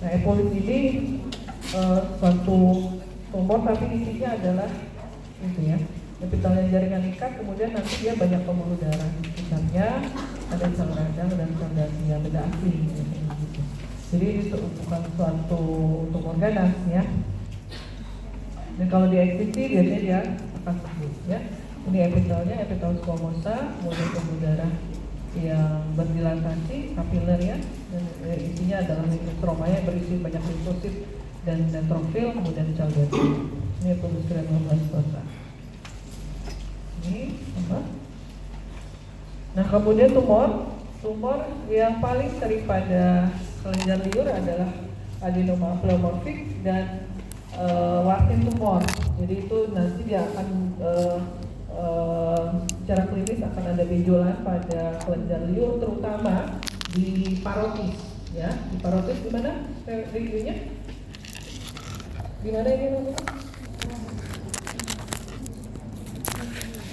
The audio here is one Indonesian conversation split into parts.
Nah, epolis ini suatu tumor tapi isinya adalah itu ya, epitel jaringan ikat, kemudian nanti dia banyak pembuluh darah di sekitarnya, ada sel radang dan sel dansia, beda asing gitu. Jadi itu bukan suatu tumor ganas ya. Dan kalau dia eksisi biasanya dia akan sembuh ya. Ini epitelnya, epitel squamosa, kemudian pembuluh darah yang berdilatasi, kapiler ya, dan isinya adalah stromanya berisi banyak limfosit dan neutrofil, kemudian sel dansia. Ini epitel granulomatosa. Ini apa? Nah, kemudian tumor yang paling sering pada kelenjar liur adalah adenoma pleomorfik dan Warthin tumor. Jadi itu nanti dia akan secara klinis akan ada benjolan pada kelenjar liur, terutama di parotis ya. Di parotis di mana reviewnya? Di mana ini namanya?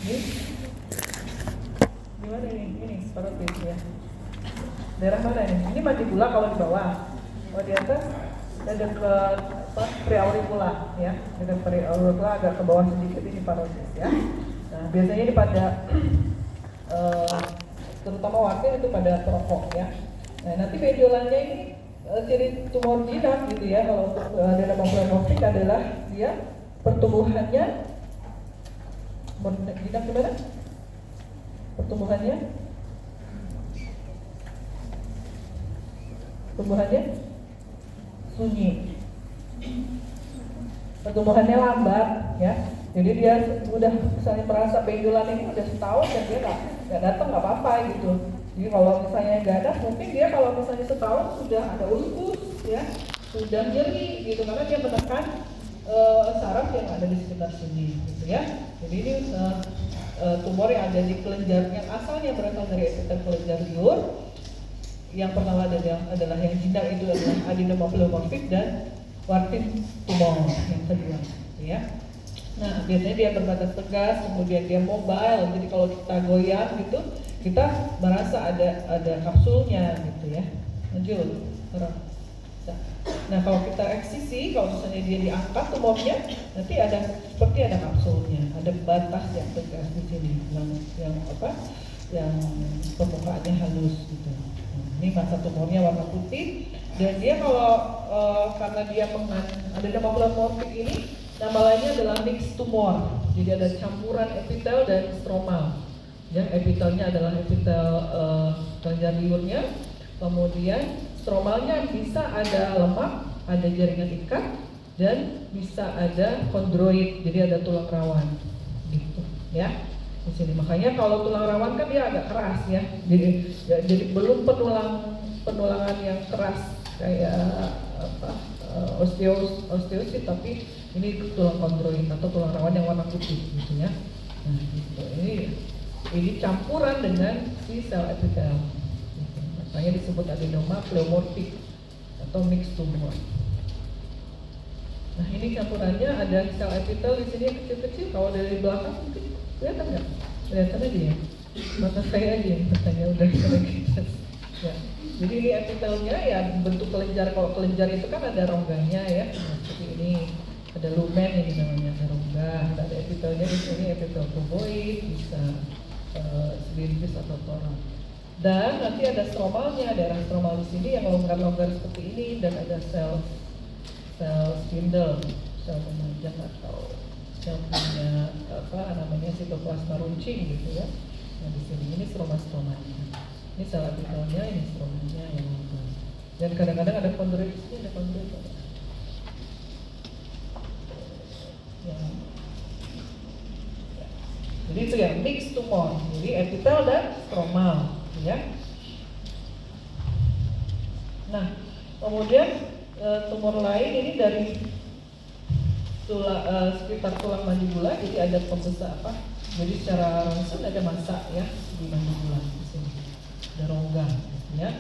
Ini? Di mana ini? Ini parotis ya. Daerah mana ini? Ini mandibula kalau di bawah. Kalau di atas ada ke preauricula ya. Dekat preauricula agak ke bawah sedikit, ini parotis ya. Nah, biasanya ini pada terutama Warthin itu pada perokok ya. Nah, nanti benjolannya ini ciri tumor jinak gitu ya. Kalau untuk adenoma pleomorfik adalah dia pertumbuhannya jinak gimana? Pertumbuhannya sunyi, pertumbuhannya lambat ya. Jadi dia udah misalnya merasa benjolan ini udah setahun dan dia nggak datang, nggak apa-apa gitu. Jadi kalau misalnya nggak ada, mungkin dia kalau misalnya setahun sudah ada ulkus ya, sudah nyeri gitu, karena dia menekan saraf yang ada di sekitar sini gitu ya. Jadi ini tumor yang ada di kelenjar yang asalnya berasal dari epitel kelenjar liur. Yang pertama adalah yang jinak, itu adalah adenoma pleomorfik dan Warthin tumor yang kedua gitu ya. Nah, biasanya dia berbatas tegas, kemudian dia mobile. Jadi kalau kita goyang gitu, kita merasa ada kapsulnya gitu ya. Lanjut. Nah, kalau kita eksisi, kalau misalnya dia diangkat tumornya, nanti ada seperti ada kapsulnya, ada batas yang tegas di sini, yang permukaannya halus gitu. Ini masa tumornya warna putih, dan dia kalau karena dia adenoma pleomorfik ini, nama lainnya adalah mixed tumor. Jadi ada campuran epitel dan stromal. Ya, epitelnya adalah epitel kelenjar liurnya, kemudian stromalnya bisa ada lemak, ada jaringan ikat, dan bisa ada kondroid, jadi ada tulang rawan, gitu ya. Di sini makanya kalau tulang rawan kan dia agak keras ya, jadi belum penulangan yang keras kayak osteosit, tapi ini tulang kondroid atau tulang rawan yang warna putih gitu ya. Nah, gitu. Ini campuran dengan si sel epitel. Gitu. Makanya disebut adenoma pleomorfik atau mixed tumor. Nah, ini campurannya ada sel epitel di sini kecil-kecil. Kalau dari belakang mungkin kelihatan nggak? Kelihatan aja ya. Mata saya aja yang bertanya udah kita. Ya. Jadi ini epitelnya ya bentuk kelenjar. Kalau kelenjar itu kan ada rongganya ya. Nah, seperti ini ada lumen ini namanya, ada rongga. Ada epitelnya di sini, epitel tuboid, bisa silinder atau torak. Dan nanti ada stromalnya, daerah stromal di sini yang longgar-longgar seperti ini, dan ada sel spindle, sel pemanjang atau sel punya sitoplasma runcing gitu ya. Nah, di sini ini stromanya. Ini sel epitelnya, ini stromanya yang longgar. Dan kadang-kadang ada kondroid, ini ada kondroid. Ya. Jadi itu ya mixed tumor, jadi epitel dan stromal, ya. Nah, kemudian tumor lain ini dari sekitar tulang mandibula, jadi ada pembesar apa? Jadi secara langsung ada massa ya di mandibula di sini, ada rongga, ya.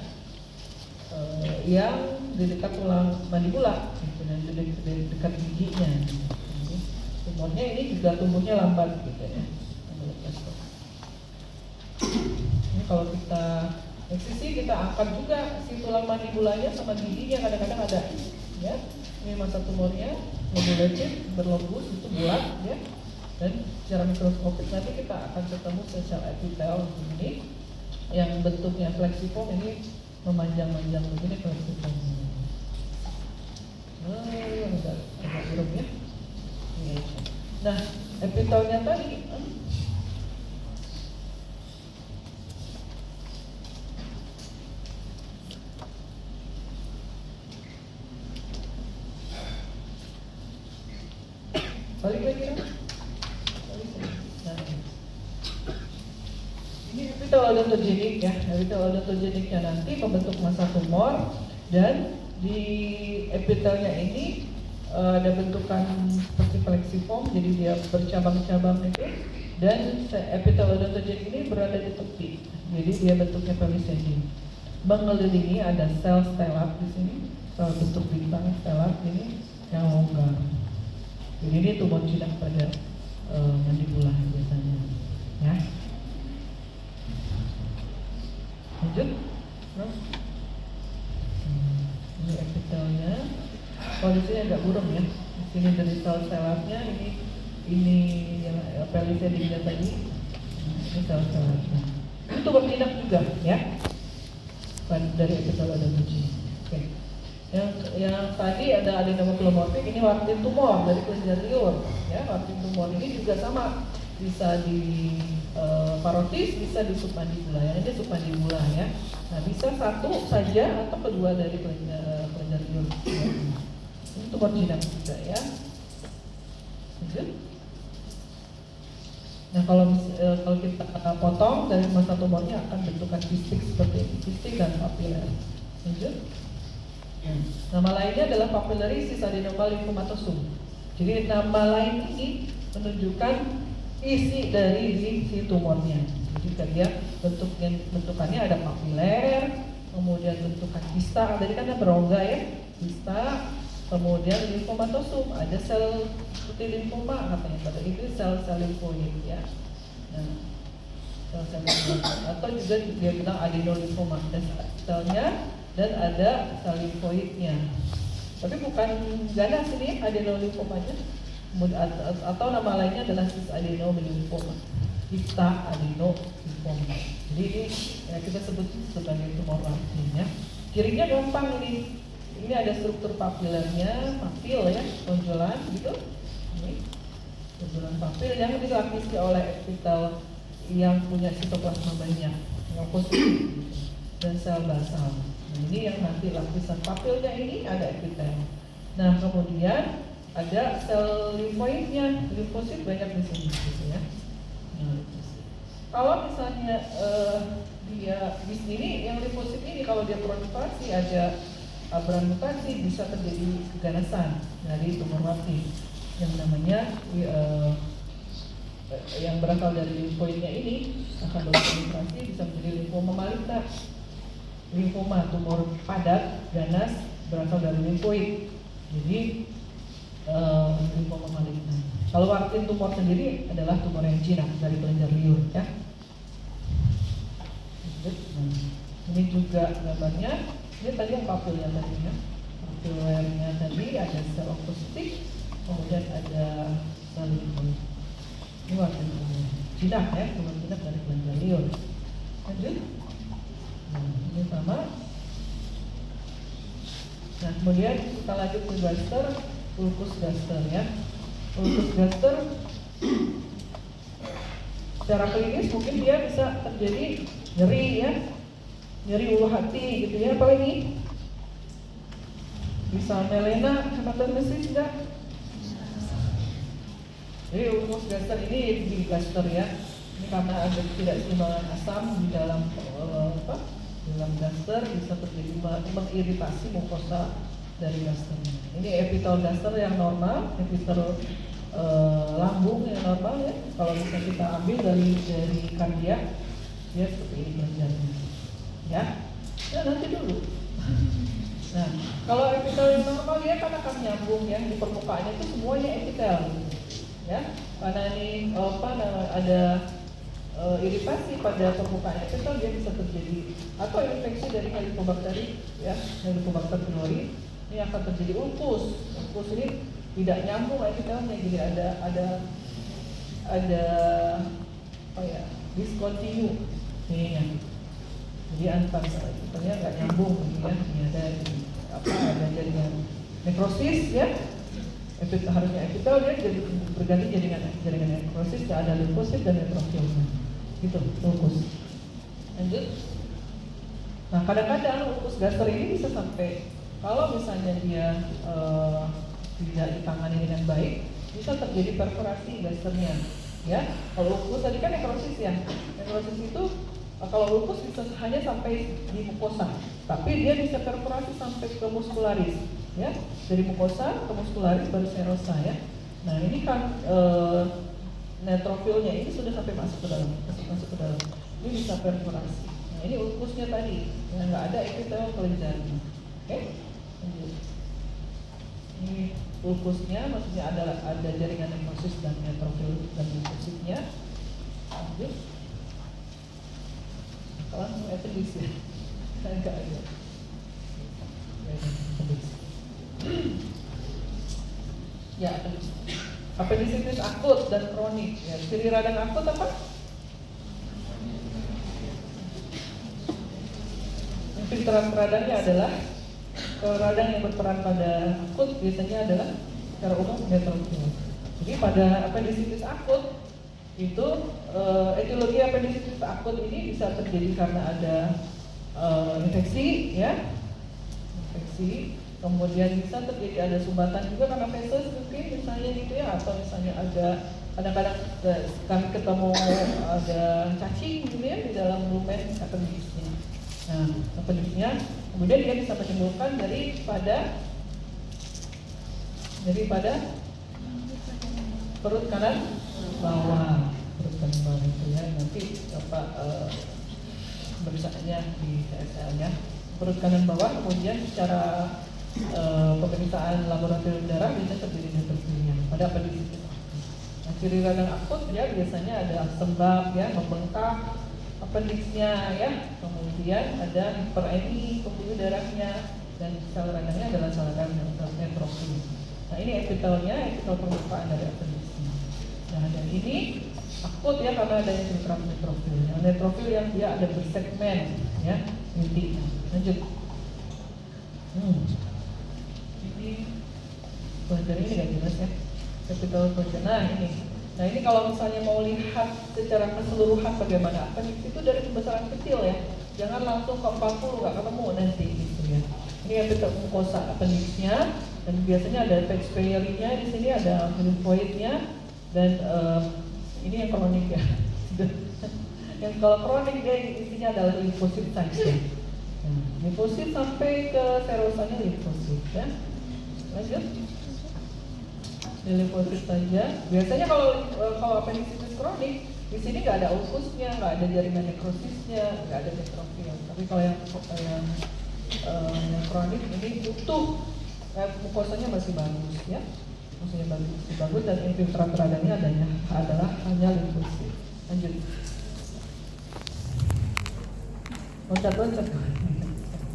Yang di dekat tulang mandibula, gitu, dan di dekat giginya. Jadi, tumornya ini juga tumbuhnya lambat, gitu ya. Ini kalau kita Eksisi kita angkat juga si tulang mandibulanya sama giginya kadang-kadang ada, ya. Ini masa tumornya, lobulated, berlobus itu bulat, ya. Dan secara mikroskopik nanti kita akan ketemu sel epitel begini, yang bentuknya fleksiform ini memanjang-manjang begini fleksiform. Agak buruk ya. Nah, epitelnya tadi balik lagi kan? Nah, ini epitel odontogenik ya. Epitel odontogeniknya nanti membentuk massa tumor, dan di epitelnya ini ada bentukan seperti fleksiform, jadi dia bercabang-cabang itu. Dan epitel odontogenik ini berada di tepi, jadi dia bentuknya palisanding. Mengelilingi ada sel stelat di sini, sel bentuk bintang stelat ini yang longgar. Jadi ini tumor jinak pada mandibula biasanya, ya. Lanjut. Nah. Ini epitelnya, kondisinya agak buram ya. Di sini dari sel-selatnya, ini yang palisandingnya tadi, ini sel-selatnya. Ini tumor jinak juga, ya. Dari epitel odontogenik. Oke. Yang tadi ada adenoma filomorfik, ini wartin tumor dari kelenjar liur, ya. Wartin tumor ini juga sama, bisa di parotis, bisa di submandibula. Yang ini submandibula ya. Nah, bisa satu saja atau kedua dari kelenjar liur. Ini tumor jinak juga ya. Lanjut. Nah, kalau kita potong dari massa tumornya akan bentukan kistik seperti ini, kistik dan papiler. Lanjut. Nama lainnya adalah papillary adenoma lymphomatosum. Jadi nama lain ini menunjukkan isi dari si tumornya. Jadi dia bentukannya ada papiler, kemudian bentukan kista. Tadi kan ada berongga ya, kista. Kemudian lymphomatosum, ada sel seperti limfoma katanya. Pada itu sel-sel limfoid ya. Nah, sel-sel limfoid atau juga dia bilang adenolymphoma, ada selnya dan ada sel limfoidnya. Tapi bukan ganas ini adenolymphomanya, atau nama lainnya adalah cis-adenolymphoma, kista adenolymphoma. Jadi ini ya, kita sebut sebagai tumor wartin ya. Cirinya gampang ini. Ini ada struktur papilernya, papil ya, tonjolan gitu. Ini tonjolan papil yang dilapisi oleh epitel yang punya sitoplasma banyak, yang positif dan sel basal. Nah, ini yang nanti lapisan papilnya ini ada epitel. Nah, kemudian ada sel limfoidnya, limfosit banyak di sini gitu ya. Nah, kalau misalnya dia di sini yang limfosit ini kalau dia proliferasi ada aberran mutasi, bisa terjadi keganasan dari tumor wartin yang namanya yang berasal dari limfoidnya ini akan berproliferasi bisa menjadi limfoma maligna. Limfoma tumor padat ganas berasal dari limfoid. Jadi limfoma maligna. Kalau wartin tumor sendiri adalah tumor yang jinak dari kelenjar liur ya. Ini juga gambarnya. Ini tadi yang papilnya tadi ya. Papilernya tadi ada sel onkositik, kemudian ada sel limfoid. Ini wartin tumor jinak ya, tumor jinak dari kelenjar liur. Lanjut. Nah, ini sama. Nah, kemudian kita lanjut ke gaster, ulcus gaster ya. Ulcus gaster secara klinis mungkin dia bisa terjadi nyeri ya, nyeri ulu hati gitu ya, apa ini? Bisa melena, hematogenesis enggak? Jadi ulcus gaster ini di gaster ya. Ini karena ada ketidakseimbangan asam di dalam dalam gaster, bisa terjadi mengiritasi mukosa dari gaster. Ini epitel gaster yang normal, epitel lambung yang normal ya. Kalau bisa kita ambil dari kardiak, dia seperti ini kelenjarnya. Ya, nah nanti dulu. Nah, kalau epitel yang normal dia kan akan nyambung ya, di permukaannya itu semuanya epitel, ya. Karena ini ada iritasi pada permukaan epitel, dia bisa terjadi, atau infeksi dari Helicobacter, ya, Helicobacter pylori, ini akan terjadi ulkus. Ulkus ini tidak nyambung epitelnya, jadi ada apa ya, discontinue ininya. Jadi antar epitelnya nggak nyambung, ya, ini ada jaringan nekrosis, ya. Harusnya epitel dia jadi berganti jaringan nekrosis, ada limfosit dan neutrofilnya, gitu, ulkus. Lanjut. Nah, kadang-kadang ulkus gaster ini bisa sampai, kalau misalnya dia tidak ditangani dengan baik, bisa terjadi perforasi gasternya, ya. Kalau ulkus tadi kan nekrosis, ya. Nekrosis itu kalau ulkus bisa hanya sampai di mukosa, tapi dia bisa perforasi sampai ke muskularis, ya. Dari mukosa ke muskularis baru serosa, ya. Nah, ini kan neutrofilnya ini sudah sampai masuk ke dalam, ini bisa perforasi. Nah, ini ulkusnya tadi, yang nggak ada epitel kelenjarnya. Oke, ini ulkusnya, maksudnya ada jaringan nekrosis dan neutrofil dan limfositnya. Lanjut. Langsung appendix, ya, enggak ada. Ya, appendicitis akut dan kronik. Ya, ciri radang akut apa? Infiltrasi radangnya adalah radang yang berperan pada akut biasanya adalah secara umum neutrofil. Jadi pada appendicitis akut itu etiologi appendicitis akut ini bisa terjadi karena ada infeksi, ya, infeksi. Kemudian bisa terjadi ada sumbatan juga karena feses mungkin misalnya gitu, ya, atau misalnya ada kadang-kadang kami ketemu ada cacing gitu, ya, di dalam lumen appendixnya. Nah, appendixnya kemudian dia bisa menimbulkan daripada perut kanan bawah, itu, ya, nanti Bapak pemeriksaannya di CSL-nya perut kanan bawah. Kemudian secara pemeriksaan laboratorium darah bisa terjadi neutropenia pada appendicitis. Nah, ciri radang akut ya biasanya ada sembab, ya, membengkak appendixnya, ya, kemudian ada hiperemi pembuluh darahnya, dan sel radangnya adalah sel radang neutrofil. Nah, ini epitelnya, epitel permukaan dari appendixnya. Nah, dan ini akut, ya, karena adanya filtrat neutrofil. Yang neutrofil yang dia ada bersegmen, ya, intinya. Lanjut. Ini pointer ini nggak jelas, ya. Epitel pointer. Nah, ini. Nah, ini kalau misalnya mau lihat secara keseluruhan bagaimana appendix itu dari pembesaran kecil, ya. Jangan langsung ke 40, nggak ketemu nanti gitu, ya. Ini epitel mukosa appendixnya, dan biasanya ada Peyer's-nya, di sini ada lymphoidnya, dan ini yang kronik, ya. Yang kalau kronik dia isinya adalah limfosit saja. Limfosit sampai ke serosanya limfosit, ya. Lanjut. Di limfosit saja. Biasanya kalau appendicitis kronik di sini nggak ada ulkusnya, nggak ada jaringan nekrosisnya, nggak ada neutrofil. Tapi kalau yang kronik ini utuh, mukosanya masih bagus, ya. Maksudnya masih bagus, dan infiltrat radangnya adalah hanya limfosit. Lanjut. Loncat-loncat.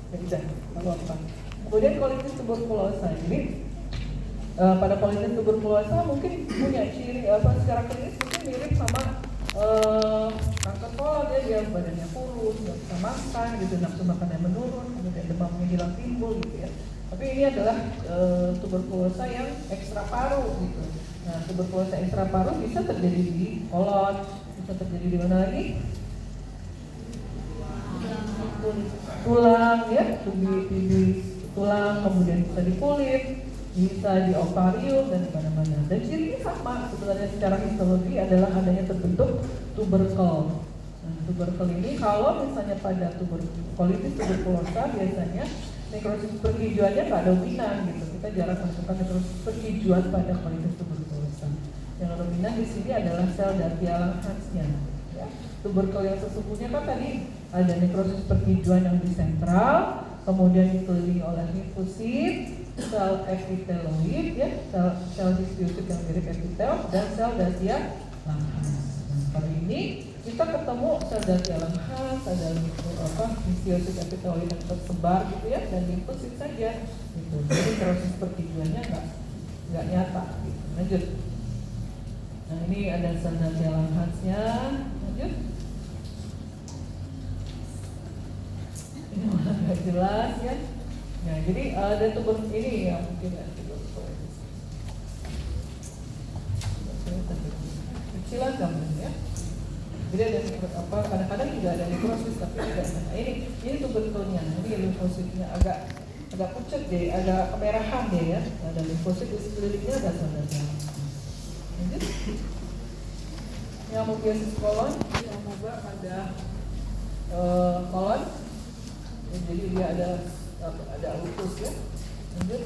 Tidak, apa-apa. Kemudian colitis tuberkulosa ini pada colitis tuberkulosa mungkin punya ciri secara klinis mungkin mirip sama kanker kolon, ya, dia badannya kurus, nggak bisa makan gitu, nafsu makannya menurun, kemudian demamnya hilang timbul gitu, ya. Tapi ini adalah tuberkulosa yang ekstraparu gitu. Nah, tuberkulosa ekstraparu bisa terjadi di kolon, bisa terjadi di mana lagi? Tulang, ya, di tulang, kemudian bisa di kulit, bisa di ovarium, dan di mana-mana. Dan cirinya sama sebenarnya secara histologi adalah adanya terbentuk tuberkel. Nah, tuberkel ini kalau misalnya pada colitis tuberkulosa biasanya nekrosis perhijauannya nggak dominan gitu. Kita jarang menemukan nekrosis perhijauan pada colitis tuberkulosa. Yang dominan di sini adalah sel Darvia Langhans-nya. Ya. Tuberkel yang sesungguhnya kan tadi ada nekrosis perhijauan yang di sentral, kemudian dikelilingi oleh limfosit, sel epiteloid, ya, sel histiosit yang mirip epitel, dan sel Darvia Langhans. Nah, kalau ini kita ketemu sel darah yang khas, ada histiosit epitelit yang tersebar gitu ya, dan limfosit saja gitu. Jadi proses pertiduannya nggak nyata gitu. Lanjut. Nah ini ada sel darah yang khasnya. Lanjut. Ini malah nggak jelas ya. Nah jadi ada tubuh ini yang mungkin kecilan gambar ya. Jadi ada kadang-kadang juga ada nekrosis tapi tidak. Nah, ini tuberkulnya. Ini limfositnya agak pucat deh, agak kemerahan deh ya. Ada limfosit di sekelilingnya, ada sel darah. Lanjut. Yang amoebiasis kolon, ini amoeba ada kolon. Jadi dia ada usus ya. Lanjut.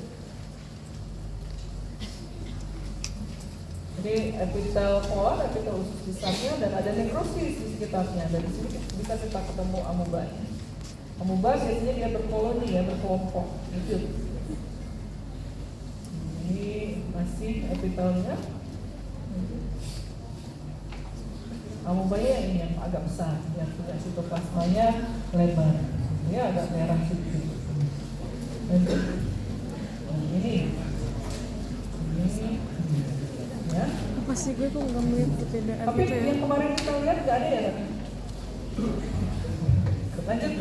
Jadi epitel kolon, epitel usus besarnya, dan ada nekrosis di sekitarnya. Dari sini bisa kita ketemu amobanya. Amoeba biasanya dia berkoloni ya, berkelompok. Gitu. Ini masih epitelnya. Amobanya ini yang agak besar, yang punya sitoplasmanya lebar. Ini agak merah sedikit. Ini. Ya. Apa sih gue kok nggak melihat beda tapi gitu ya? Yang kemarin kita lihat nggak ada ya kan? Lanjut.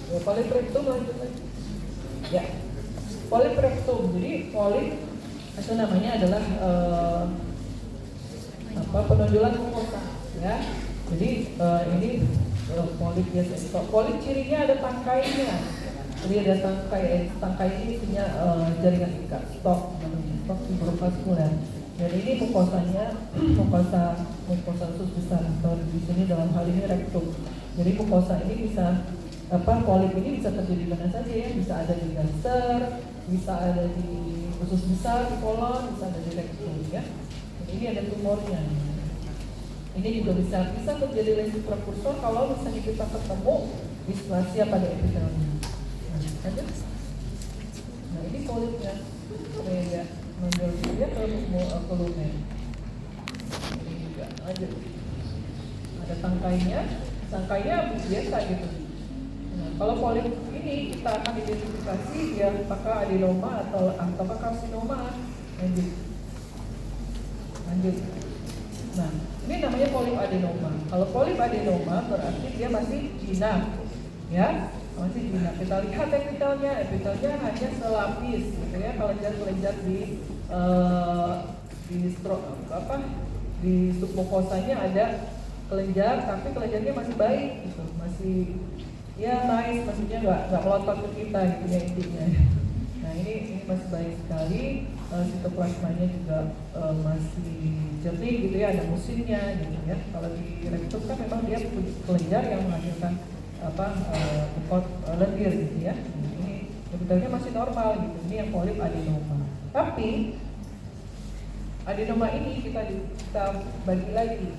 Ya, polipreptum lanjut lagi. Ya, polipreptum. Jadi polip itu namanya adalah penonjolan mukosa. Ya, jadi ini polip biasa. Polip cirinya ada tangkainya. Jadi ada tangkai ini isinya jaringan ikat, stok fibrovaskuler. Dan ini mukosanya mukosa usus besar, atau di sini dalam hal ini rektum. Jadi mukosa ini bisa polip ini bisa terjadi di mana saja ya, bisa ada di gangster, bisa ada di usus besar, di kolon, bisa ada di rektum ya. Jadi ini ada tumornya. Ini juga bisa terjadi lesi prekursor kalau misalnya kita ketemu displasia pada epitelnya. Nah ini polipnya, ya menonjol dia ke lumen. Ini juga lanjut. Ada tangkainya biasa gitu. Nah kalau polip ini kita akan identifikasi dia apakah adenoma atau karsinoma. Lanjut. Nah ini namanya polip adenoma. Kalau polip adenoma berarti dia masih jinak, ya. Masih jinak. Kita lihat epitelnya hanya selapis, gitu ya. Kelenjar di submukosanya ada kelenjar, tapi kelenjarnya masih baik, gitu. Masih ya nice, maksudnya nggak melotot ke kita, gitu ya intinya. Nah ini masih baik sekali. Sitoplasmanya juga masih jernih, gitu ya. Ada musinnya, gitu ya. Kalau di rektum kan memang dia kelenjar yang menghasilkan lendir gitu ya. Ini sebetulnya masih normal gitu. Ini yang polip adenoma. Tapi adenoma ini kita bagi lagi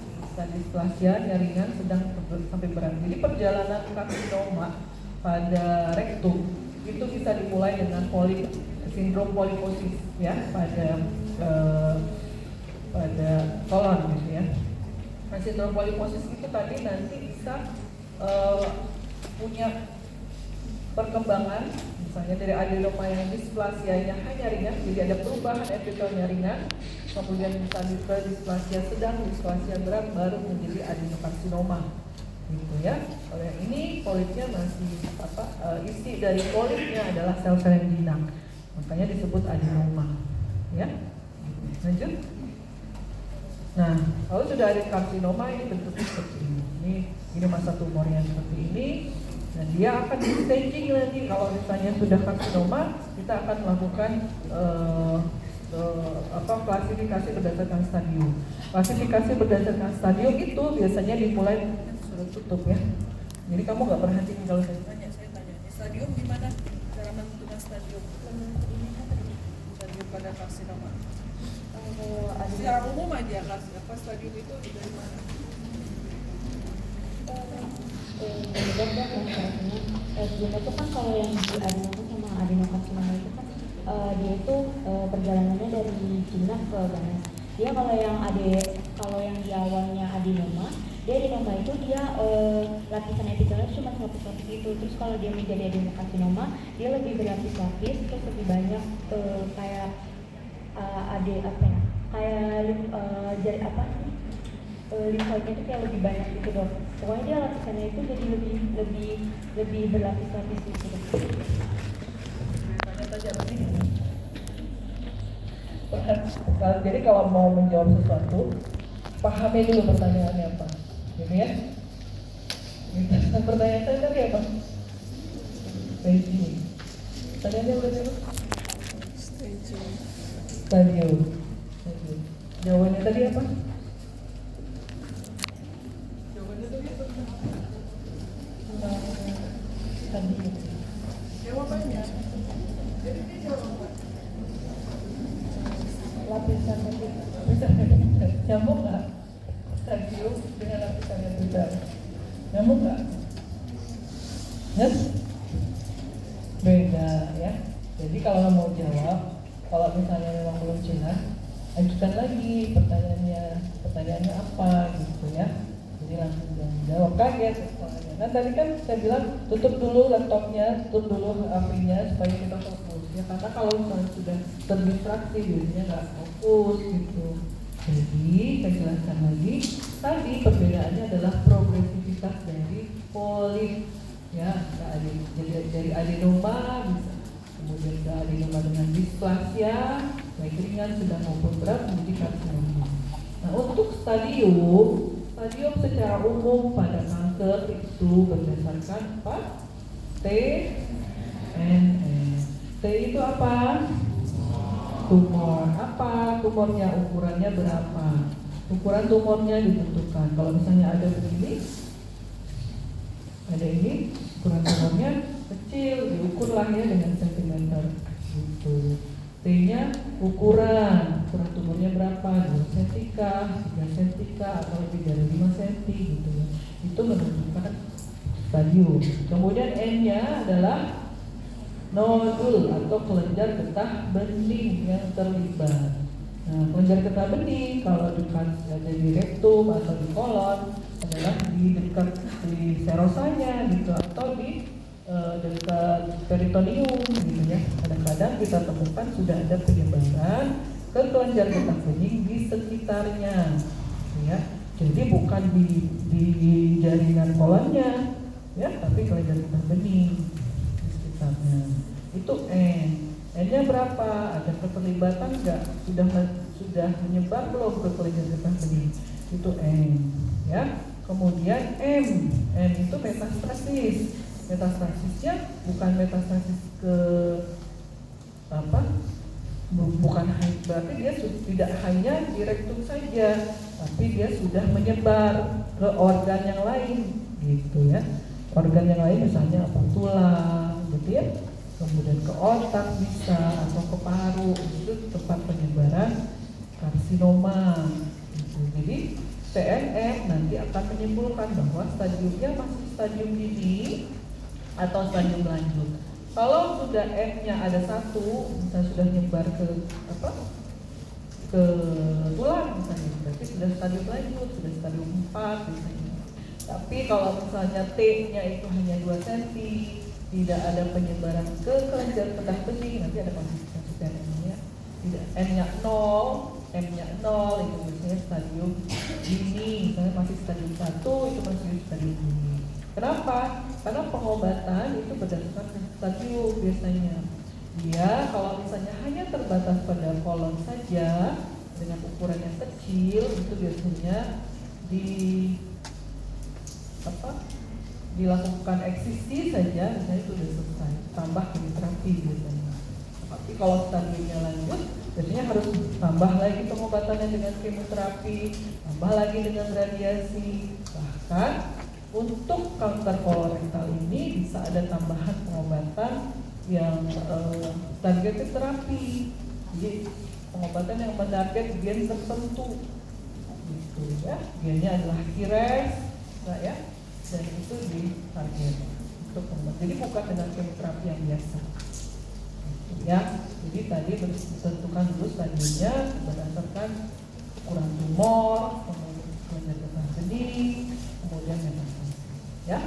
displasia, ringan, sedang sampai berat. Jadi perjalanan karsinoma pada rektum itu bisa dimulai dengan sindrom poliposis ya pada kolon gitu ya. Nah, sindrom poliposis itu tadi nanti bisa punya perkembangan misalnya dari adenoma yang displasianya hanya ringan, jadi ada perubahan epitelnya ringan, kemudian bisa ke displasia sedang, displasia berat, baru menjadi adenokarsinoma gitu ya. Kalau yang ini polipnya masih isi dari polipnya adalah sel-sel yang jinak, makanya disebut adenoma ya. Lanjut. Nah, kalau sudah ada karsinoma ini bentuknya seperti ini. Ini masa tumornya seperti ini, dan dia akan di staging nanti. Kalau misalnya sudah karsinoma, kita akan melakukan klasifikasi berdasarkan stadium. Klasifikasi berdasarkan stadium itu biasanya dimulai sudah tutup ya. Jadi kamu nggak perhatiin kalau saya tanya stadium gimana cara menentukan stadium? Stadium pada karsinoma. Secara umum aja stadium itu dari mana? Beda kan caranya. Sebenarnya itu kan kalau yang di adenoma sama adenokarsinoma itu kan dia itu perjalanannya dari jinak ke ganas. Dia kalau yang yang di awalnya adenoma, dia adenoma itu dia lapisan epitelnya cuma lapis-lapis itu. Terus kalau dia menjadi adenokarsinoma, dia lebih berlapis-lapis, terus lebih banyak kayak limfoidnya itu kayak lebih banyak gitu dok. Pokoknya dia lapisannya itu jadi lebih berlapis-lapis gitu dok. Tanya saja apa sih? Jadi kalau mau menjawab sesuatu, pahami dulu pertanyaannya apa, gitu ya. Pertanyaan saya tadi apa? Staging. Pertanyaannya apa tadi? Stadium. Jawabannya tadi apa? Stadium. Jawabannya. Jadi dia jawaban. Lapisan nyambung nggak? Stadium dengan lapisan epitel nyambung nggak? Yes? Beda ya. Jadi kalau mau jawab, kalau misalnya memang belum jelas, ajukan lagi pertanyaannya apa gitu ya. Jadi langsung jawab, kaget soalnya. Nah tadi kan saya bilang tutup dulu laptopnya, tutup dulu HP-nya supaya kita fokus ya, karena kalau misalnya sudah terdistraksi biasanya nggak fokus gitu. Jadi saya jelaskan lagi, tadi perbedaannya adalah progresivitas dari polip ya, dari adenoma bisa kemudian ke adenoma dengan displasia, baik ringan, sedang maupun berat menjadi karsinoma. Nah untuk stadium secara umum pada kanker itu berdasarkan apa? T, N, S. T itu apa? Tumor. Apa tumornya? Ukurannya berapa? Ukuran tumornya ditentukan. Kalau misalnya ada begini, ada ini, ukuran tumornya kecil, diukurlah ya dengan sentimeter. Gitu. T-nya ukuran tumornya berapa? 2 cm, 3 cm, atau lebih dari 5 cm gitu ya. Itu menunjukkan stadium. Kemudian N-nya adalah nodul atau kelenjar getah bening yang terlibat. Nah, kelenjar getah bening kalau ada di rektum atau di kolon adalah di dekat di serosanya gitu, atau di dekat peritoneum gitu ya. Kadang-kadang kita temukan sudah ada penyebaran ke kelenjar getah bening di sekitarnya ya. Jadi bukan di jaringan kolonnya ya, tapi kelenjar getah bening di sekitarnya. Itu N-nya berapa? Ada keterlibatan enggak? Sudah menyebar belum ke kelenjar getah bening? Itu N ya. Kemudian M itu metastasis. Metastasisnya bukan metastasis ke apa? Bukan berarti dia tidak hanya di rektum saja, tapi dia sudah menyebar ke organ yang lain gitu ya. Organ yang lain misalnya apa? Tulang gitu ya. Kemudian ke otak bisa, atau ke paru, itu tempat penyebaran karsinoma gitu. Jadi TNF nanti akan menyimpulkan bahwa stadiumnya masih stadium dini atau stadium lanjut. Kalau sudah F-nya ada 1, misalnya sudah nyebar ke tulang misalnya, berarti sudah stadium lanjut, sudah stadium 4 misalnya. Tapi kalau misalnya T-nya itu hanya 2 cm, tidak ada penyebaran ke kelenjar getah bening, nanti ada konsistensi TNF-nya. Tidak, N-nya 0, M-nya 0, itu biasanya stadium dini. Misalnya masih stadium 1, itu masih stadium dini. Kenapa? Karena pengobatan itu berdasarkan stadium biasanya. Dia kalau misalnya hanya terbatas pada kolon saja dengan ukuran yang kecil, itu biasanya dilakukan eksisi saja, misalnya itu sudah selesai, tambah kemoterapi biasanya. Tapi kalau stadiumnya lanjut, biasanya harus tambah lagi pengobatannya dengan kemoterapi, tambah lagi dengan radiasi. Bahkan untuk kanker kolorektal ini bisa ada tambahan pengobatan yang targeted terapi. Jadi pengobatan yang mentarget gen tertentu, gitu ya. Gennya adalah KRAS, ya, dan itu ditarget untuk pengobatan. Jadi bukan dengan kemoterapi yang biasa. Ya, jadi tadi ditentukan dulu stadiumnya berdasarkan ukuran tumor, kemudian kelenjar getah benih, kemudian metastasi. Ya,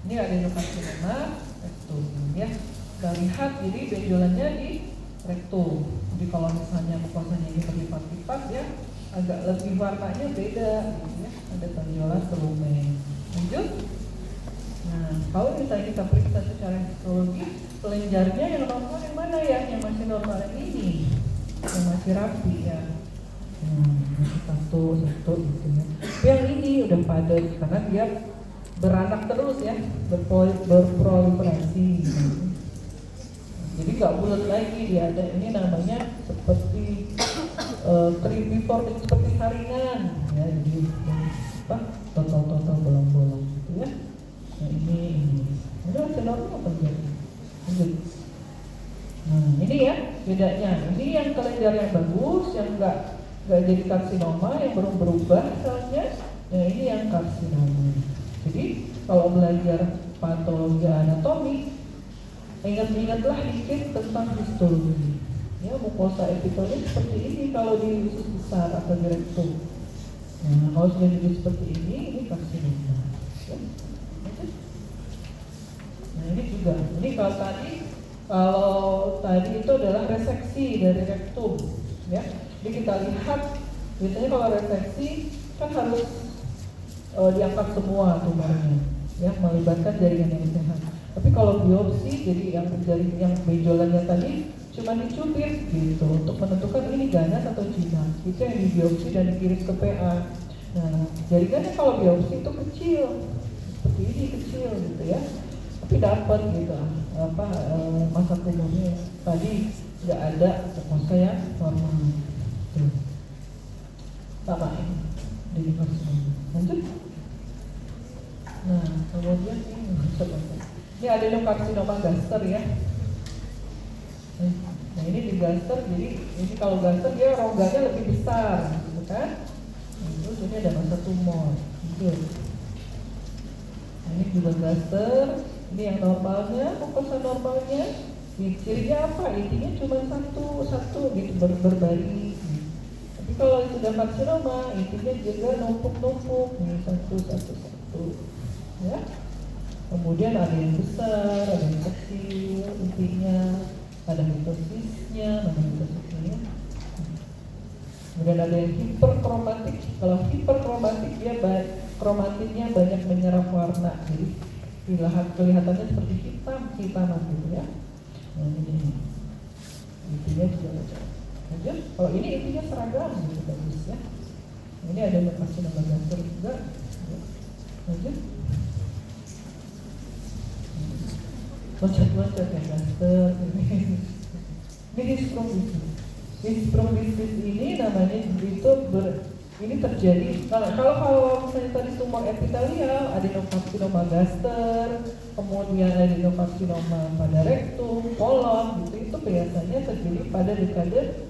ini adenokarsinoma rektum ya. Kita lihat jadi benjolannya di rektum. Jadi kalau misalnya mukosanya ini berlipat-lipat ya, agak lebih warnanya beda gitu ya. Ada benjolan kelumen. Lanjut. Nah, kalau misalnya kita periksa secara histologi, kelenjarnya yang normal yang mana ya? Yang masih normal yang ini, yang masih rapi ya. Satu gitu ya. Yang ini udah padat karena dia beranak terus ya, berproliferasi. Jadi nggak bulat lagi dia ada. Ini namanya seperti tripiform, seperti saringan ya. Jadi apa? Total bolong-bolong gitu ya. Nah ini masih normal apa enggak? Nah ini ya bedanya. Ini yang kelenjar yang bagus, yang nggak jadi karsinoma, yang belum berubah misalnya. Nah ini yang karsinoma. Jadi kalau belajar patologi anatomi, ingat-ingatlah dikit tentang histologi. Ya mukosa epitelnya seperti ini kalau di usus besar atau di rektum. Nah kalau sudah jadi seperti ini karsinoma. Ya. Nah ini juga, ini kalau tadi itu adalah reseksi dari rektum, ya. Jadi kita lihat, biasanya kalau reseksi kan harus diangkat semua tumornya, ya, melibatkan jaringan yang sehat. Tapi kalau biopsi, jadi yang benjolannya tadi cuma dicubit gitu untuk menentukan ini ganas atau jinak. Itu yang dibiopsi dan dikirim ke PA. Nah, jaringannya kalau biopsi itu kecil, seperti ini kecil gitu ya. Tapi dapat gitu masa umumnya tadi nggak ada mukosa yang normal sama ini dari karsinoma. Lanjut. Nah kemudian ini adenokarsinoma gaster ya. Nah ini di gaster, jadi ini kalau gaster dia rongganya lebih besar gitu kan. Terus ini ada masa tumor gitu. Nah, ini juga gaster. Ini yang normalnya, mukosa normalnya, cirinya apa? Intinya cuma satu gitu berbari. Tapi kalau sudah karsinoma, intinya juga numpuk-numpuk, nih satu. Ya. Kemudian ada yang besar, ada yang kecil, intinya ada mitosisnya, Kemudian ada yang hiperkromatik. Kalau hiperkromatik dia kromatinnya banyak menyerap warna, jadi kelihatannya seperti hitam gitu ya. Nah ini intinya juga aja. Kalau ini intinya seragam gitu bagus ya. Ini ada karsinoma gaster juga. Lanjut. Loncat-loncat ya gaster. Ini disprobisis ini namanya itu ini terjadi kalau misalnya tadi tumor epitelial, adenokarsinoma gaster, kemudian adenokarsinoma pada rektum, kolon gitu, itu biasanya terjadi pada dekade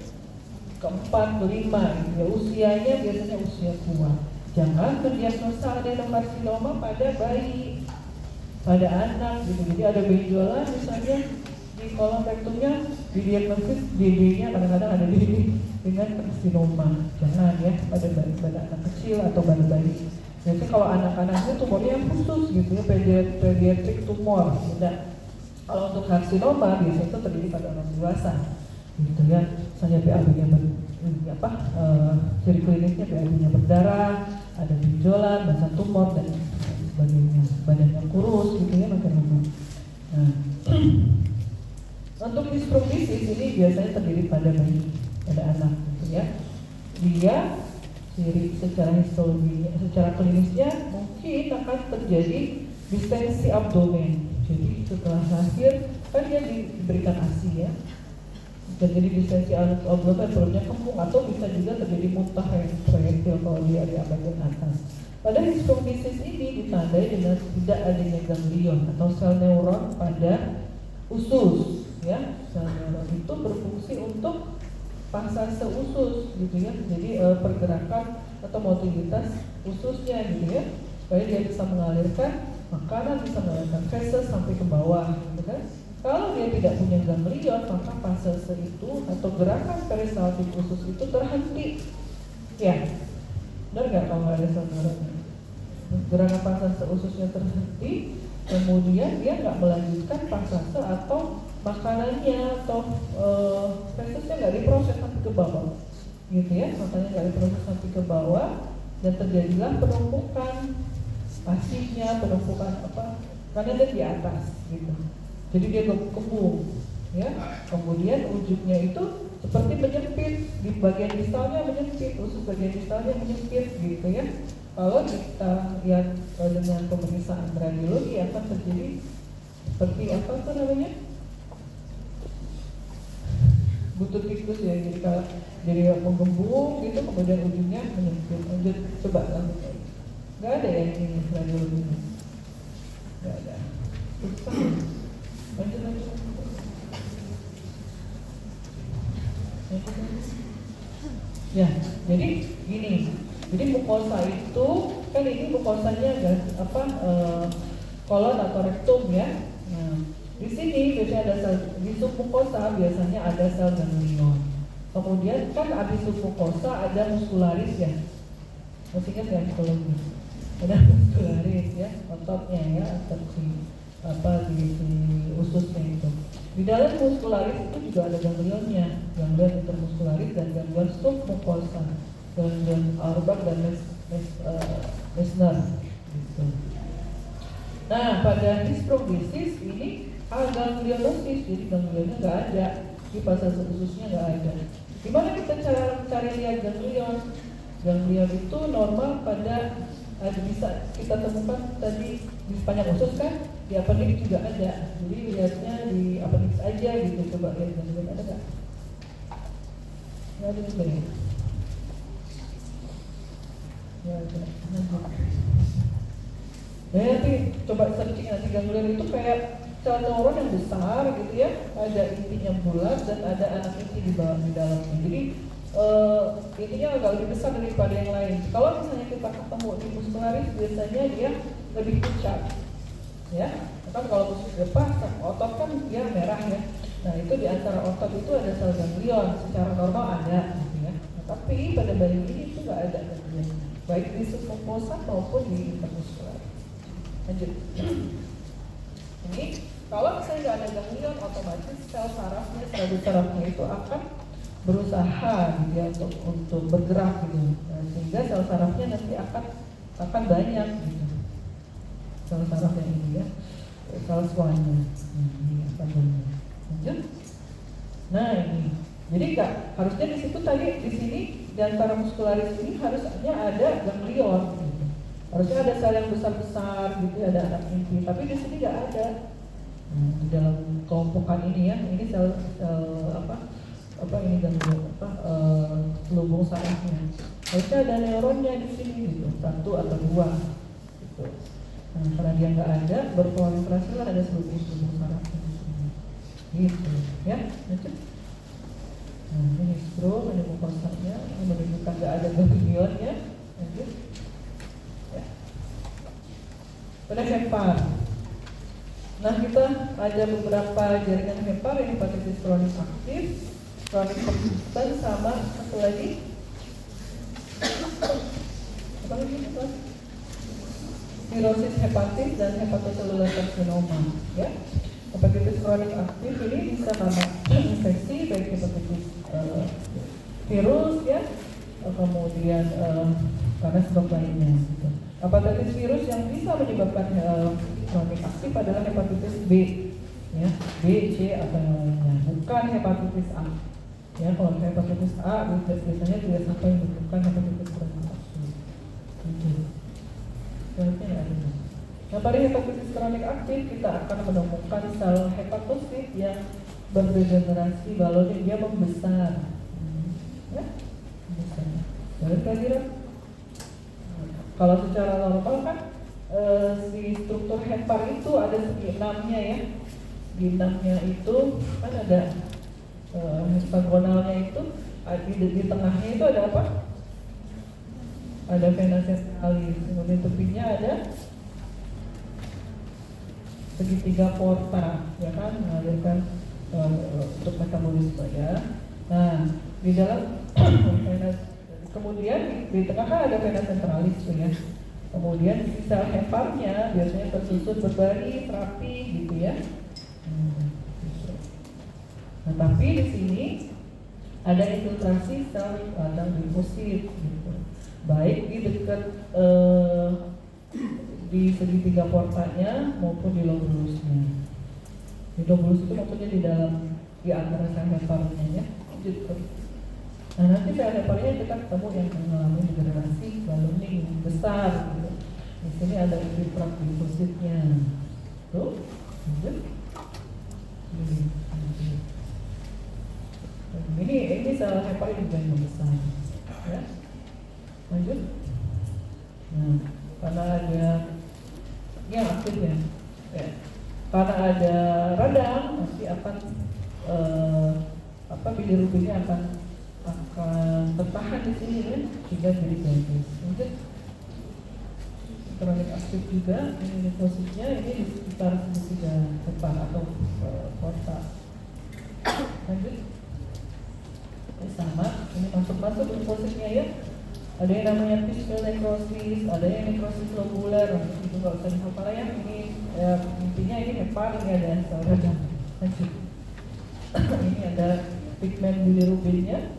keempat, kelima gitu ya. Usianya biasanya usia tua. Jangan mendiagnosa adenokarsinoma pada bayi, pada anak gitu. Jadi ada benjolan misalnya di kolon rektumnya, didiagnosis DD-nya kadang-kadang ada DD dengan karsinoma. Jangan ya pada anak kecil atau pada bayi. Biasanya kalau anak-anaknya tumornya yang khusus gitu ya, pediatric tumor. Tidak. Kalau untuk karsinoma biasanya itu terjadi pada orang dewasa gitu ya. Misalnya PAB-nya ciri klinisnya PAB-nya berdarah, ada benjolan, masa tumor dan sebagainya. Badannya kurus gitu ya, makin lama. Nah, untuk disprobisis ini biasanya terjadi pada bayi, pada anak gitu ya. Dia ciri secara histologinya, secara klinisnya mungkin akan terjadi distensi abdomen. Jadi setelah lahir kan dia diberikan ASI ya. Terjadi distensi abdomen, perutnya kembung, atau bisa juga terjadi muntah yang proyektil kalau dia di bagian atas. Pada disprobisis ini ditandai dengan tidak adanya ganglion atau sel neuron pada usus. Ya, sel neuron itu berfungsi untuk pasase usus gitu ya. Jadi pergerakan atau mobilitas ususnya gitu ya, supaya dia bisa mengalirkan makanan, bisa mengalirkan feses sampai ke bawah gitu kan. Kalau dia tidak punya ganglion, maka pasase itu atau gerakan peristaltik usus itu terhenti. Ya, benar nggak kalau nggak ada sel neuronnya? Gerakan pasase ususnya terhenti, kemudian dia nggak melanjutkan pasase atau makanannya atau festusnya nggak diproses sampai ke bawah, gitu ya, makanannya nggak diproses sampai ke bawah dan terjadilah penumpukan pasifnya, penumpukan apa? Karena dia di atas, gitu. Jadi dia kembung, ya. Kemudian ujungnya itu seperti menyempit, di bagian distalnya menyempit, usus bagian distalnya menyempit, gitu ya. Kalau kita lihat dengan pemeriksaan radiologi akan terjadi seperti apa tuh namanya? Butut tikus ya, jadi kalau jadi menggembung gitu, kemudian ujungnya menyempit. Lanjut, coba lanjut. Nggak ada ya ini radiologi, nggak ada. Susah ya. Lanjut. Ya, jadi gini. Jadi mukosa itu kan ini mukosanya kolon atau rektum ya. Nah, di sini biasanya ada sel di submukosa, biasanya ada sel ganglion. Kemudian kan abis submukosa ada muskularis ya. Masih ingat ya psikologi? Ada muskularis ya, ototnya ya, otot di ususnya itu. Di dalam muskularis itu juga ada ganglionnya, ganglion intermuskularis dan ganglion submukosa, ganglion Auerbach dan Meissner. Gitu. Nah, pada histrognosis ini ganglionosis, jadi ganglionnya nggak ada, di pasase ususnya nggak ada. Gimana kita cari lihat ganglion? Ganglion itu normal pada bisa kita temukan tadi di sepanjang usus kan, di appendix juga ada. Jadi lihatnya di appendix aja gitu, coba lihat ganglion ada nggak? Nggak ada ya? Nggak ada. Nanti coba searching nanti ganglion itu kayak sel neuron yang besar gitu ya, ada intinya bulat dan ada anak inti di dalamnya. Jadi intinya agak lebih besar daripada yang lain. Kalau misalnya kita ketemu di muskularis, biasanya dia lebih pucat, ya. Kan kalau usus depan, otot kan dia merah ya. Nah itu di antara otot itu ada sel ganglion, secara normal ada, gitu ya. Nah, tapi pada bayi ini itu nggak ada ganglion, baik di submukosa maupun di intermuskularis. Lanjut. Ini kalau misalnya nggak ada ganglion, otomatis sel sarafnya itu akan berusaha gitu ya, untuk bergerak gitu. Nah, sehingga sel sarafnya nanti akan banyak gitu. Sel saraf yang ini ya, sel Schwann-nya ini akan banyak. Lanjut. Nah ini, jadi nggak harusnya di situ tadi di sini di antara muskularis ini harusnya ada ganglion. Gitu. Harusnya ada sel yang besar gitu, ada anak inti, tapi di sini nggak ada. Di dalam kelompokan ini ya, ini sel ini ganglion lubung sarafnya. Harusnya ada neuronnya di sini gitu, 1 atau 2 gitu. Nah, karena dia nggak ada, berproliferasi lah ada lubung sarafnya di sini. Gitu, ya. Lanjut. Nah, ini strom, ini mukosanya, ini menunjukkan nggak ada ganglionnya. Lanjut. Ya. Pada hepar. Nah, kita ada beberapa jaringan hepar, yang hepatitis kronis aktif, kronik persisten, sama satu lagi apa lagi? Sirosis hepatis dan hepatoselular karsinoma ya. Hepatitis kronik aktif ini bisa karena infeksi baik hepatitis virus ya, kemudian karena sebab lainnya gitu. Hepatitis virus yang bisa menyebabkan kronik aktif adalah hepatitis B ya, B, C atau yang lainnya, bukan hepatitis A. Ya, kalau hepatitis A biasanya tidak sampai menyebabkan hepatitis kronik aktif. Gitu. Seharusnya nggak ada. Nah, pada hepatitis kronik aktif kita akan menemukan sel hepatosit yang berdegenerasi, balonnya dia membesar. Ya, membesar. Baru kira-kira. Kalau secara normal kan si struktur hepar itu ada segi enamnya ya. Di enamnya itu kan ada hexagonalnya itu, di tengahnya itu ada apa? Ada vena centralis, kemudian tepinya ada segitiga porta, ya kan, mengalirkan untuk metabolisme ya. Nah, di dalam vena kemudian di tengah kan ada vena centralis tuh ya. Kemudian sel heparnya biasanya tersusun berbaris rapi gitu ya. Gitu. Nah tapi di sini ada infiltrasi sel radang limfosit gitu. Baik di dekat di segitiga portanya maupun di lobulusnya. Di lobulus itu maksudnya di antara sel heparnya ya. Gitu. Nah nanti sel heparnya kita ketemu yang mengalami degenerasi ballooning besar gitu. Di sini ada infiltrat limfositnya. Tuh, ini sel hepar juga yang besar. Ya, lanjut. Nah, karena ada yang aktif ya. Karena ada radang nanti akan bilirubinnya akan tertahan di sini ya, sehingga jadi diabetes. Lanjut. Kronik aktif juga ini limfositnya ini di sekitar segitiga hepar atau porta. Lanjut. Ini sama, ini masuk limfositnya ya. Ada yang namanya piskal nekrosis, ada yang nekrosis lobular, itu nggak usah dihafal ya. Ini intinya ini hepar, ini ada sel radang. Lanjut. Ini ada pigmen bilirubinnya.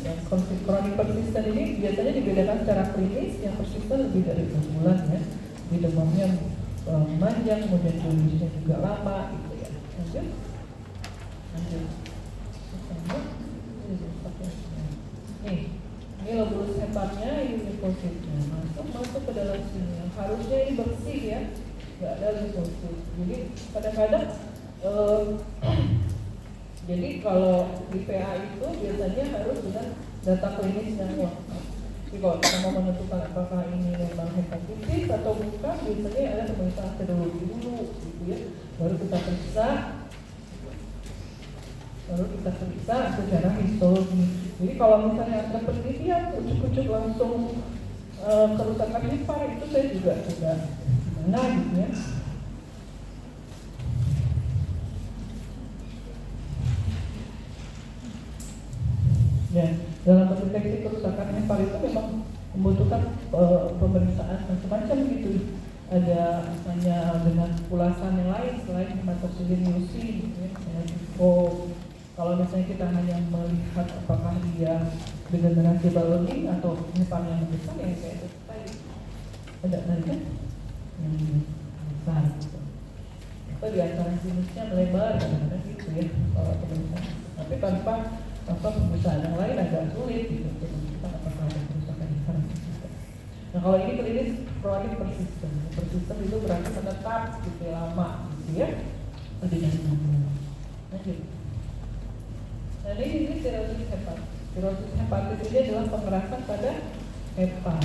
Yang konflik kronik persisten ini biasanya dibedakan secara klinis. Yang persisten lebih dari 2 bulan ya. Di demamnya panjang, kemudian tulisnya juga lama gitu ya. Lanjut. Ini lobulus heparnya, ini limfositnya masuk ke dalam sini. Harusnya ini bersih ya, nggak ada limfosit. Jadi kadang-kadang jadi kalau di PA itu biasanya harus dengan data klinis yang lengkap. Jadi kalau kita mau menentukan apakah ini memang hepatitis atau bukan, biasanya ada pemeriksaan serologi dulu, gitu ya. Baru kita periksa secara histologi. Jadi kalau misalnya ada penelitian ujuk-ujuk langsung kerusakan hepar itu saya juga tidak mengenal gitu ya. Ya, dalam mendeteksi kerusakan hepar itu memang membutuhkan pemeriksaan macam-macam gitu. Ada misalnya dengan ulasan yang lain selain hematoksidiniusi, gitu ya, kalau misalnya kita hanya melihat apakah dia degenerasi ballooning atau hepar yang besar yang kayak itu tadi, ada kan yang besar gitu. Atau di antara sinusnya melebar kadang-kadang gitu ya kalau pemeriksaan. Tapi tanpa pemeriksaan yang lain agak sulit gitu untuk menentukan apakah ada kerusakan hepar. Nah kalau ini klinis kronik persisten. Persisten itu berarti menetap gitu lama gitu ya. Lebih dari 6 bulan. Lanjut. Nah ini sirosis hepat. Sirosis hepatis ini adalah pengerasan pada hepar.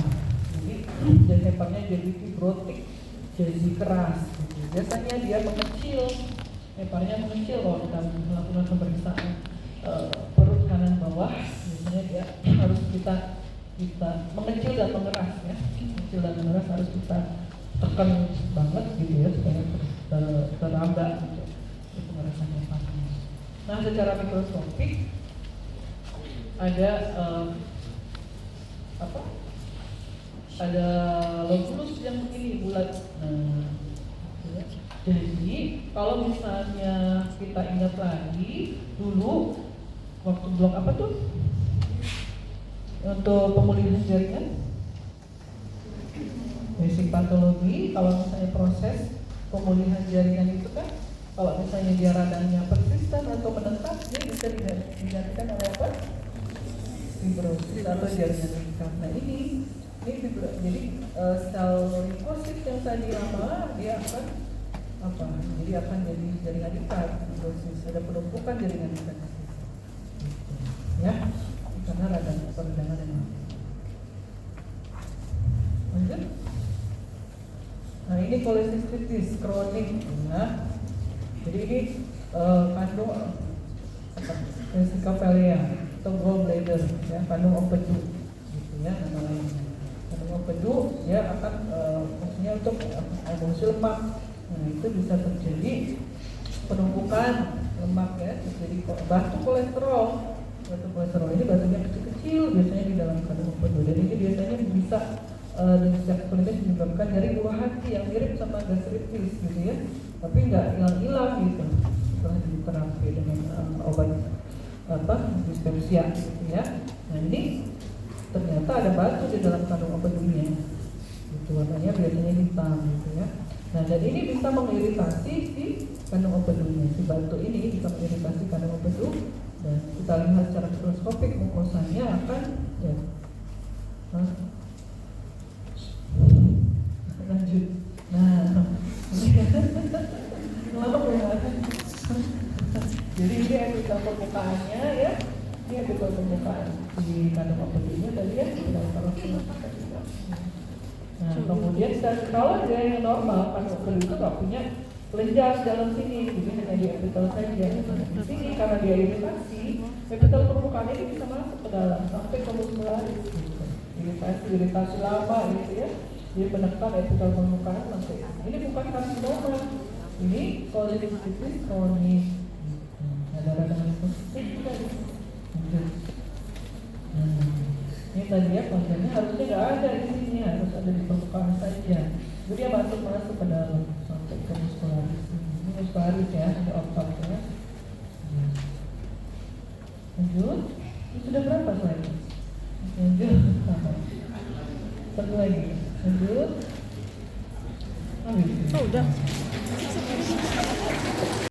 Jadi heparnya jadi fibrotik, jadi keras. Gitu. Biasanya dia mengecil, heparnya mengecil kalau kita melakukan pemeriksaan perut kanan bawah. Biasanya dia harus kita mengecil dan mengeras ya. Mengecil dan mengeras harus kita tekan banget gitu ya supaya terambah gitu. Itu pengerasan heparnya. Nah secara mikroskopik ada ada lobulus yang begini bulat. Ya. Jadi kalau misalnya kita ingat lagi dulu waktu blok apa tuh untuk pemulihan jaringan basic patologi, kalau misalnya proses pemulihan jaringan itu kan kalau misalnya dia radangnya persisten atau menetap, dia bisa digantikan oleh apa? Fibrosis atau jaringan lingkar. Nah ini jadi sel limfosit yang tadi lama dia akan Jadi akan jadi jaringan lingkar, fibrosis. Ada penumpukan jaringan lingkar. Ya, karena peradangan yang lama. Lanjut. Nah ini kolesistitis kronik. Ya. Jadi ini kandung vesicophalia atau gallbladder ya, kandung empedu gitu ya nama lainnya. Kandung empedu ya akan fungsinya untuk emulsi lemak. Nah itu bisa terjadi penumpukan lemak ya, terjadi batu kolesterol batu kolesterol ini batunya kecil-kecil biasanya di dalam kandung empedu, dan ini biasanya bisa dan secara klinis menyebabkan nyeri buah hati yang mirip sama gastritis gitu ya, tapi nggak hilang-hilang gitu setelah diterapi dengan obat dispepsia gitu ya. Nah ini ternyata ada batu di dalam kandung empedunya, itu warnanya biasanya hitam gitu ya. Nah dan ini bisa mengiritasi si kandung empedunya, si batu ini bisa mengiritasi kandung empedu, dan kita lihat secara mikroskopik mukosanya akan ya. Lanjut. Nah, jadi ini epitel permukaannya ya, ini epitel permukaan di kandung empedunya tadi ya, kita taruh di. Nah, kemudian kalau dia yang normal, kandung empedu itu nggak punya kelenjar dalam sini, jadi hanya di epitel saja. Di sini karena dia iritasi, epitel permukaan ini bisa masuk ke dalam sampai ke muscularis. Gitu. Iritasi lama gitu ya. Dia menekan epitel permukaan sampai ini bukan karsinoma, ini colitis kronis. Ada radang positif juga. Ini tadi ya konsennya harusnya nggak ada di sini, harus ada di permukaan saja. Jadi dia masuk ke dalam sampai ke muscularis. Ini muscularis ya, ada ototnya. Lanjut. Ini sudah berapa slide? Lanjut. Satu lagi. Lanjut. Oh udah.